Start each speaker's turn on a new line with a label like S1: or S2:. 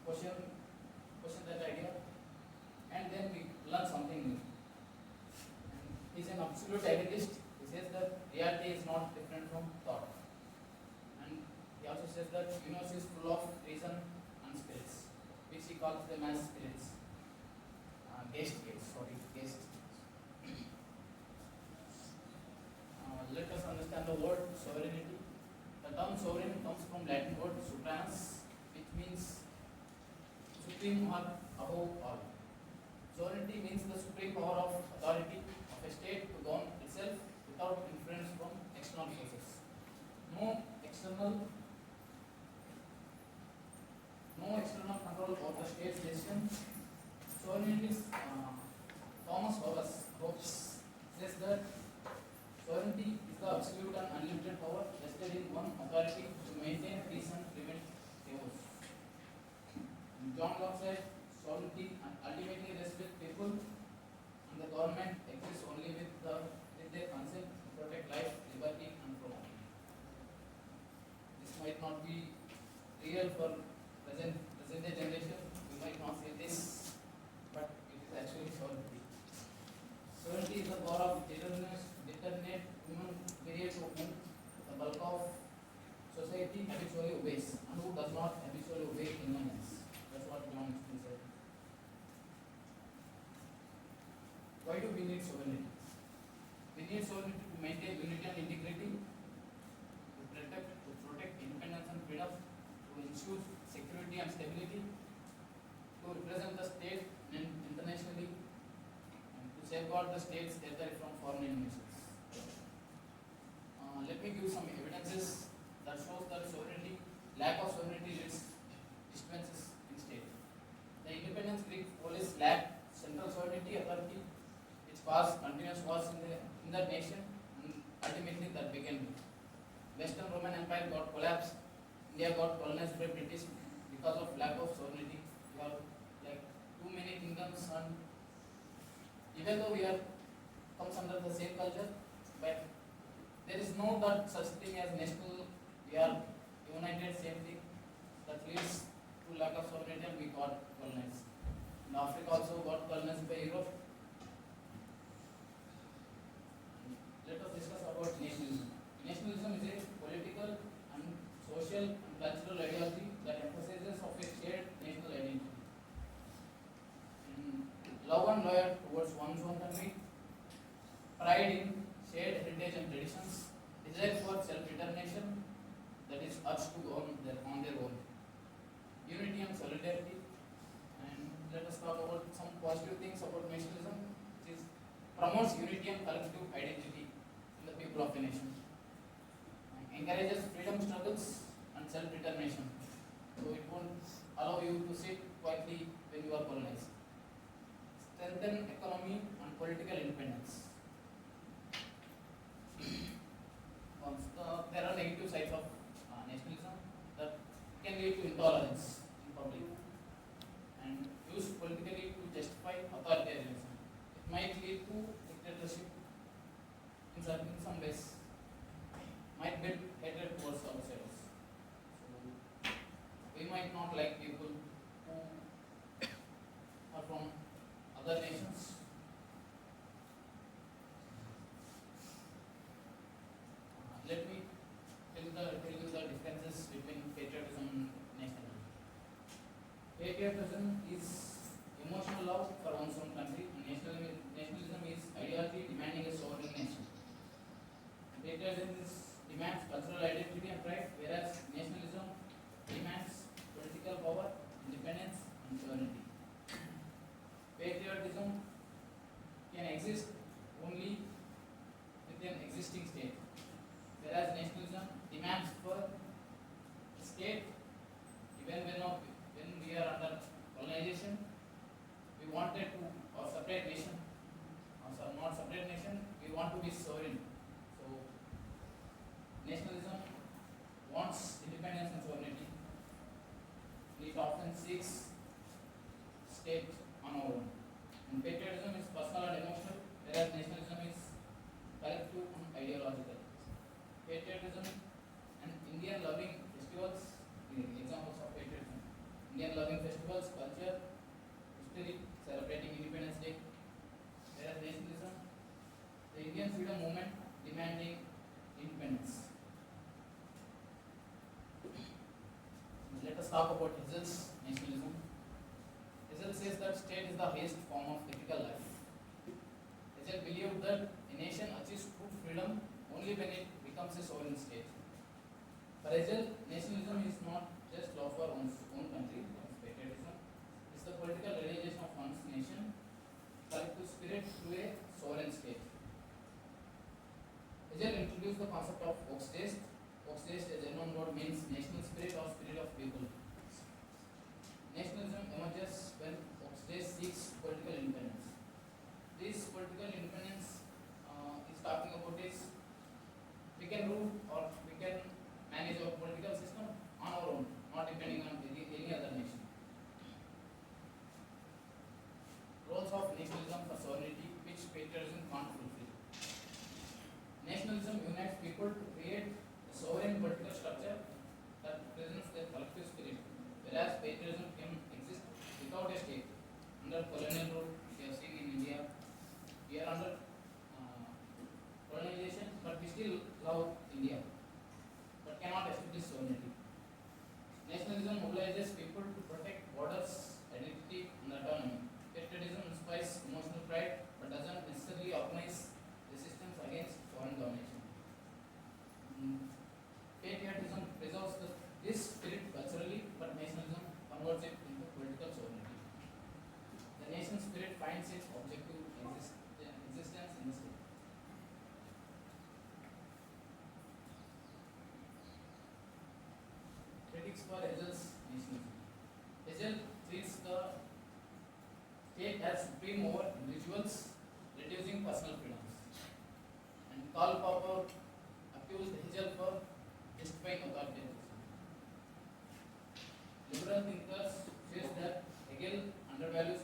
S1: question, question that idea, and then we learn something new. And he's an absolute idealist. He says that reality is not different from thought. And he also says that universe is full of reason and spirits, which he calls them as spirits. Guest. Let us understand the word sovereignty. The term sovereign comes from Latin word supranus, which means supreme or above all. Sovereignty means the supreme power of authority of a state to govern itself without influence from external forces. No external no external control over the state's decision. Sovereignty is Thomas Hobbes says that sovereignty is the absolute and unlimited power vested in one authority to maintain peace and prevent chaos. John Locke said sovereignty ultimately rests with people, and the government exists only with their consent to protect life, liberty, and property. This might not be real for present day generation. We might not say this, but it is actually sovereignty. Sovereignty is the power of determinate human behavior to whom the bulk of society habitually obeys, and who does not habitually obey anyone else. That's what John said. Why do we need sovereignty? We need sovereignty to maintain unity and integrity, to protect independence and freedom, to ensure security and stability, to represent the state internationally, and to safeguard the state's territory from foreign invasions. Let me give some evidences that shows that lack of sovereignty leads disturbances in state. The independence Greek police lacked central sovereignty authority, which caused continuous wars in the nation, and ultimately that began with. Western Roman Empire got collapsed. India got colonized by British because of lack of sovereignty. We have like too many kingdoms, and even though we are comes under the same culture, but there is no that such thing as national. We are united, same thing. That leads to lack of sovereignty, and we got colonized. And Africa also got colonized by Europe. Let us discuss about nationalism. Nationalism is a political and social and cultural ideology that emphasizes of a shared national identity. And love and loyalty towards one's own country, pride in shared heritage and traditions, desire for self-determination, that is urge to go on their own, unity and solidarity. And let us talk about some positive things about nationalism, which is promotes unity and collective identity in the people of the nation, encourages freedom struggles and self-determination, so it won't allow you to sit quietly when you are colonized. Strengthen economy and political independence. There are negative sides of nationalism that can lead to intolerance in public and used politically to justify authoritarianism. It might lead to dictatorship in some ways, might build hatred towards outsiders. So we might not like people who are from other nations. Let me tell you the differences between patriotism and nationalism. Patriotism is emotional love for one's own country, and nationalism is ideology demanding a sovereign nation. Patriotism demands cultural identity and pride, whereas nationalism demands political power, independence, and sovereignty. Patriotism can exist only within an existing state, whereas nationalism demands for state. Even when we are under colonization, we wanted to or separate nation, or not separate nation, we want to be sovereign. So nationalism wants independence and sovereignty. It often seeks state on our own. And patriotism is personal and emotional, whereas nationalism is collective and ideological. Patriotism and Indian loving festivals, examples of patriotism. Indian loving festivals talk about Hegel's nationalism. Hegel says that state is the highest form of ethical life. Hegel believed that a nation achieves true freedom only when it becomes a sovereign state. For Hegel, nationalism is not just love for one's own country, patriotism. It's the political realization of one's nation, collective spirit through a sovereign state. Hegel introduced the concept of Volksgeist. Volksgeist, a German word, means national spirit or spirit of people. Nationalism emerges when Volksgeist seeks political independence. This political independence is talking about is we can rule or we can manage our political system on our own, not depending on any other nation. Roles of nationalism for sovereignty, which patriotism can't fulfill. Nationalism unites people to create a sovereign political structure that represents their collective spirit, whereas patriotism can exist without a state. Under colonial rule, we have seen in India, we are under colonization, but we still love India, but cannot establish sovereignty. Nationalism mobilizes people to protect borders, identity, and autonomy. Patriotism inspires emotional pride, but doesn't necessarily organize resistance against foreign domination. Patriotism preserves this spirit culturally, but nationalism converts it into political sovereignty. The nation spirit finds its objective existence in the state. Critics for Hegel's nationalism. Hegel treats the state as supreme over individuals, reducing personal freedoms. And Karl Popper accused Hegel for justifying authoritarianism. Liberal thinkers says that Hegel undervalues